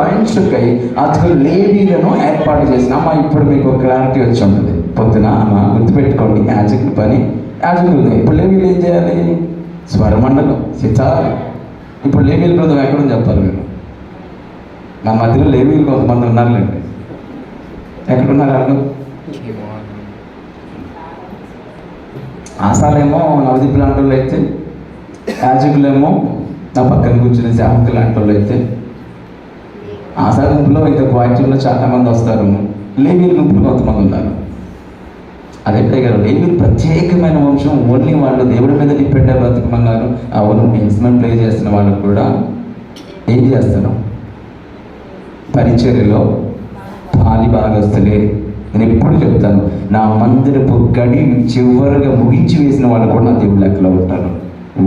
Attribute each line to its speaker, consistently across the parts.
Speaker 1: వాయించుకై అతను లేవీలను ఏర్పాటు చేసిన. అమ్మ ఇప్పుడు మీకు క్లారిటీ వచ్చి ఉంటుంది. పొద్దున అమ్మ గుర్తుపెట్టుకోండి, యాజకుల పని యాజకులు. ఇప్పుడు లేవీలు ఏం చేయాలి? స్వరమండలం, సితార. ఇప్పుడు లేవీల బృందం ఎక్కడని చెప్పాలి మీరు? నా మధ్యలో లేవీలు కొంతమంది ఉన్నారులేండి. ఎక్కడున్నారు వాళ్ళు? ఆశాలేమో నవదీప్ లాంటి వాళ్ళు అయితే, యాజకులేమో నా పక్కన కూర్చునే సేవకులు లాంటి వాళ్ళు అయితే, ఆశా గుంపులో ఇంకా క్వాయిటీలో చాలా మంది వస్తారు. లేవీల గుంపులు కొంతమంది ఉన్నారు. అదే గారు లేవీలు ప్రత్యేకమైన వంశం. ఓన్లీ వాళ్ళు దేవుడి మీద డిపెండ్ అయ్యి బ్రతకమన్నారు. అవును, ఇన్స్ట్రుమెంట్ ప్లే చేస్తున్న వాళ్ళు కూడా ఏం చేస్తారు? పరిచర్యలో పాలి భాగస్తులే. నేను ఎప్పుడు చెప్తాను, నా మందిరపు గడి చివరిగా ముగించి వేసిన వాళ్ళు కూడా నా దేవుడు లెక్కలో ఉంటారు.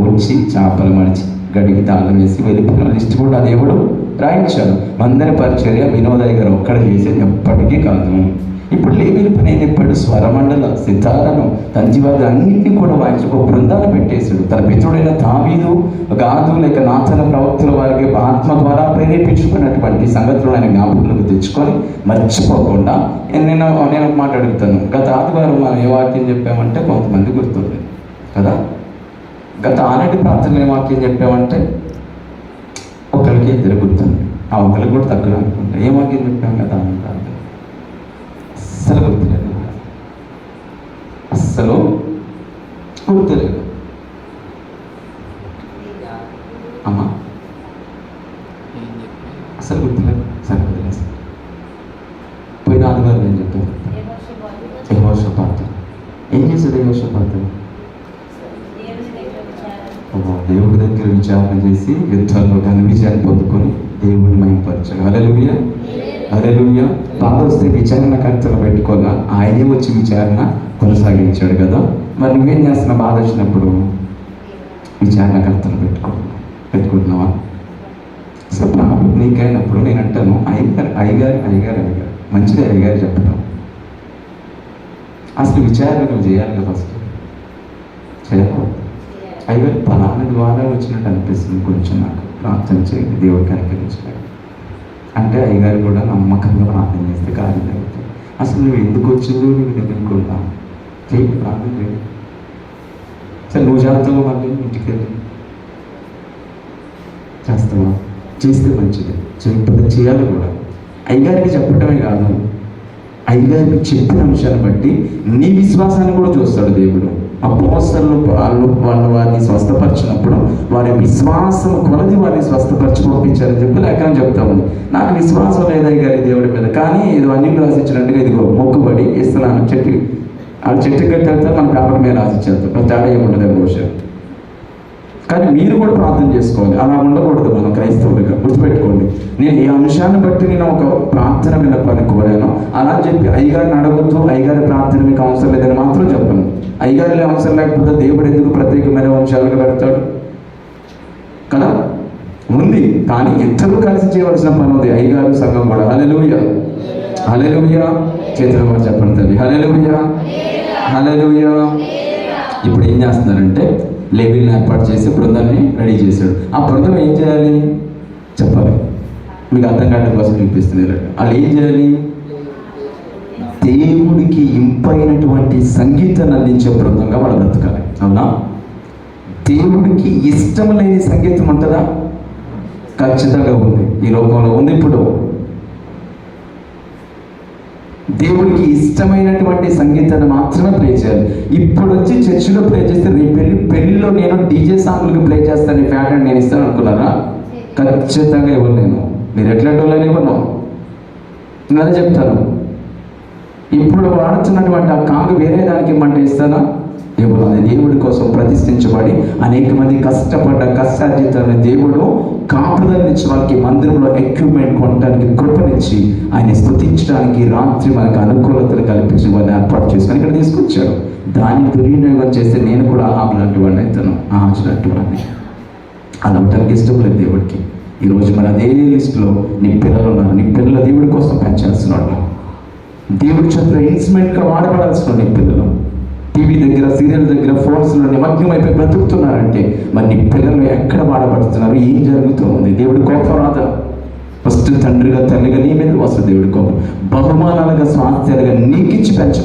Speaker 1: వచ్చి చేపలు మడిచి గడికి తాళం వేసి వెళ్ళిపోయిన లిస్ట్ కూడా నా దేవుడు రాయించాడు. మందిర పరిచర్య వినోదయ్య గారు ఒక్కడ చేసేది ఎప్పటికీ కాదు. ఇప్పుడు లేవీల పని ఏం చెప్పాడు? స్వరమండల, సితారను, తంజివాదు అన్నింటినీ కూడా వాయించి ఒక బృందాన్ని పెట్టేశాడు. తన పితృడైన దావీదు, గాదు లేక నాతన ప్రవక్తుల వారికి ఆత్మ ద్వారా ప్రేరేపించుకున్నటువంటి సంగతులు ఆయన జ్ఞాపకులకు తెచ్చుకొని మర్చిపోకుండా నేను ఒక మాట అడుగుతాను. గత ఆదివారం మనం ఏ వాక్యం చెప్పామంటే కొంతమంది గుర్తుంది కదా. గత ఆనాటి ప్రార్థనలు ఏ వాక్యం చెప్పామంటే ఒకరికి ఇద్దరు గుర్తుంది. ఆ ఒకరికి కూడా తక్కువ అనుకుంటా. ఏ వాక్యం చెప్పాం కదా ప్రార్థన? అస్సలు గుర్తులేదు, అస్సలు గుర్తులేదు. అమ్మా అసలు గుర్తులేదు. సరే వదిలేసి పోయిన ఆదివారం ఏం చెప్పారు? యెహోషాపాతు ఏం చేశాడు? యెహోషాపాతు దేవుడి దగ్గర విచారణ చేసి యుద్ధాల్లో ఘన విజయాన్ని పొందుకొని దేవుడిని మహిమపరచాడు. హల్లెలూయా, హల్లెలూయా. బాధ వస్తే విచారణకర్తలు పెట్టుకోగా ఆయనే వచ్చి విచారణ కొనసాగించాడు కదా. మరి నువ్వేం చేస్తున్నావు? బాధ వచ్చినప్పుడు విచారణకర్తలు పెట్టుకుంటున్నావా? సో ప్రాబ్లం నీకైనప్పుడు నేను అంటాను, అయ్యగారు మంచిది అయ్యగారు చెప్పడం. అసలు విచారణ నువ్వు చేయాలి కదా. ఫస్ట్ చేయాలి. అయ్యగారు పలానా ద్వారా వచ్చినట్టు అనిపిస్తుంది, కొంచెం నాకు ప్రార్థన చేయండి, దేవుడు కనికరించాడు అంటే అయ్యగారు కూడా నమ్మకంగా ప్రార్థన చేస్తే కార్యం జరుగుతుంది. అసలు నువ్వు ఎందుకు వచ్చిందో నువ్వు తెలుసుకుంటా చేయండి, ప్రార్థన చేయండి. సరే నువ్వు చేస్తావు, మళ్ళీ ఇంటికి వెళ్ళి చేస్తావా? చేస్తే మంచిది, చేయకపోతే చేయాలి కూడా. అయ్యగారికి చెప్పడమే కాదు, అయ్యగారికి చెప్పిన అంశాన్ని బట్టి నీ విశ్వాసాన్ని కూడా చూస్తాడు దేవుడు. అపోస్తలులు వాళ్ళు వారిని స్వస్థపరిచినప్పుడు వారి విశ్వాసం కొలది వారిని స్వస్థపరిచి పంపించారని చెప్పి లేఖనం చెప్తా ఉంది. నాకు విశ్వాసం లేదయ్య గారి దేవుడి మీద, కానీ ఇది అన్ని రాసిచ్చినట్టుగా ఇదిగో మొక్కుబడి ఇస్తున్నాను. చెట్టు కట్టేస్తే మన పేపర్ మీద రాసిచ్చేస్తాం, తేడా ఏముంటుంది బహుశా. కానీ మీరు కూడా ప్రార్థన చేసుకోవాలి. అలా ఉండకూడదు మనం క్రైస్తవులుగా. గుర్తుపెట్టుకోండి, నేను ఈ అంశాన్ని బట్టి నేను ఒక ప్రార్థన విన్నపాన్ని కోరాను అలా చెప్పి అయ్యగారిని అడగొద్దు, అయ్యగారి ప్రార్థన మీకు అవసరం లేదని మాత్రం చెప్పను. అయ్యగారిలో అవసరం లేకపోతే దేవుడు ఎందుకు ప్రత్యేకమైన అంశాలుగా పెడతాడు కదా. ఉంది, కానీ ఇద్దరు కలిసి చేయవలసిన పని ఉంది. అయ్యగారు సంఘం కూడా. హల్లెలూయా, హల్లెలూయా. చేతులు కూడా చెప్పండి తల్లి. హల్లెలూయా, హల్లెలూయా. ఇప్పుడు ఏం చేస్తున్నారంటే లేవీలను ఏర్పాటు చేసి బృందాన్ని రెడీ చేశాడు. ఆ బృందం ఏం చేయాలి చెప్పాలి, మీకు అర్థం కావడం కోసం చూపిస్తుంది. వాళ్ళు ఏం చేయాలి? దేవుడికి ఇంపైనటువంటి సంగీతాన్ని అందించే బృందంగా వాళ్ళు బ్రతకాలి. అవునా? దేవుడికి ఇష్టం లేని సంగీతం ఉంటుందా? ఖచ్చితంగా ఉంది, ఈ లోకంలో ఉంది. ఇప్పుడు దేవుడికి ఇష్టమైనటువంటి సంగీతాన్ని మాత్రమే ప్లే చేయాలి. ఇప్పుడు వచ్చి చర్చిలో ప్లే చేస్తే రేపు పెళ్లిలో నేను డీజే సాంగ్లకు ప్లే చేస్తాను, ఫ్యాట్ నేను ఇస్తాను అనుకున్నారా? ఖచ్చితంగా ఇవ్వను. మీరు ఎట్లాంటి వాళ్ళని ఇవ్వను, నేను అదే చెప్తాను. ఇప్పుడు వాడుతున్నటువంటి ఆ కాంగు వేరే దానికి ఇమ్మంటే ఇస్తానా? దేవుడు అది దేవుడి కోసం ప్రతిష్ఠించబడి అనేక మంది కష్టపడ్డ కష్టార్జితాన్ని దేవుడు కాపుదలనిచ్చి వాళ్ళకి మందిరంలో ఎక్విప్మెంట్ కొనడానికి కృపనిచ్చి ఆయన స్తుతించడానికి రాత్రి మనకు అనుకూలతలు కల్పించి వారిని ఏర్పాటు చేసుకొని ఇక్కడ తీసుకొచ్చాడు. దాన్ని దుర్వినియోగం చేస్తే నేను కూడా లాంటి వాడిని అవుతాను, లాంటి వాడిని. అది అవటానికి ఇష్టం లేదు దేవుడికి. ఈరోజు మన అదే లిస్టులో నీ పిల్లలు ఉన్నారు. నీ పిల్లల దేవుడి కోసం పనిచేస్తున్నాడు. దేవుడి చేతిలో ఇన్స్ట్రుమెంట్గా వాడబడాల్సిన నీ పిల్లలు టీవీ దగ్గర, సీరియల్ దగ్గర, ఫోన్స్లో నిమగ్నమైపోయి బ్రతుకుతున్నారంటే మరి నీ పిల్లలు ఎక్కడ వాడబడుతున్నారు? ఏం జరుగుతూ ఉంది? దేవుడి కోపం రాదా? ఫస్ట్ తండ్రిగా తల్లిగా నీ మీద వస్తుంది దేవుడి కోపం. బహుమానాలుగా స్వాస్థ్యాలుగా నీకిచ్చి పెంచ